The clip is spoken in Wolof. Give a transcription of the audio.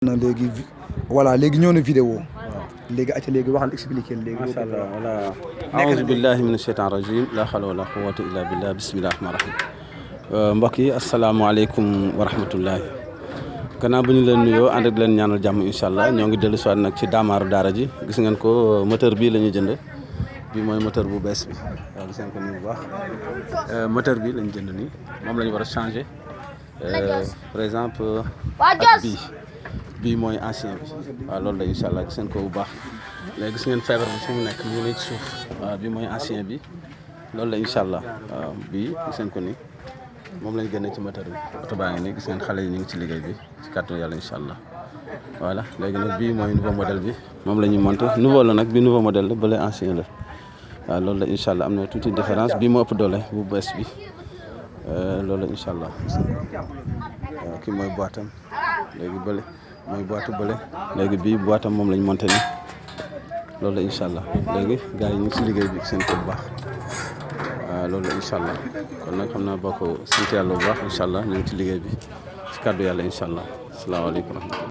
na léegi voilà léegi ñëw na vidéo léegi acca léegi waxal expliquer léegi macha allah voilà aouzu billahi mina sheytaan rajim la hawla wala quwwata illa billah bismillahi rahmaani rahim mbokk yi asalaamaaleykum wa rahmatullahi gannaaw bu ñu leen nuyoo ànd ak leen ñaanal jàmm incha allah ñoo ngi dellu soit nag ci daamaaru daara ji gis ngeen ko moteur bii la ñu jënd bii mooy moteur bu bees bi waaw gis ngeen ko nii bu baax moteur bi la ñu jënd nii moom la ñu war a changer par exemple ak bii mooy ancien bi waaw loolu la incha allah gis ngeen ko bu baax léegi gis ngeen feebar bi fi mu nekk mu ngi nii ci suuf waaw bii mooy ancien bi loolu la incha allah waaw bii gis ngeen ko nii moom lañ génne ci moteur bi oto baa ngi nii gis ngeen xale yi ñu ngi ci liggéey bi ci kàttanu yàlla incha allah voilà léegi nag bii mooy nouveau modèle bi moom la ñuy monté nouveau la nag bi nouveau modèle la bële ancien la waaw loolu la incha allah am na tuuti différence bii moo ëpp doole bu bees bi loolu la incha allah waaw kii mooy boitam léegi bële mooy boitu bële léegi bii boitam moom lañ monté nii loolu la incha allah léegi gars yi ñu ngi si liggéey bi seen ko bu baax waaw loolu la incha allah kon nag xam naa boo ko sant yàlla bu baax incha allah ñu ngi ci liggéey bi si kàddu yàlla incha allah asalaamaaleykum wa rahmatulah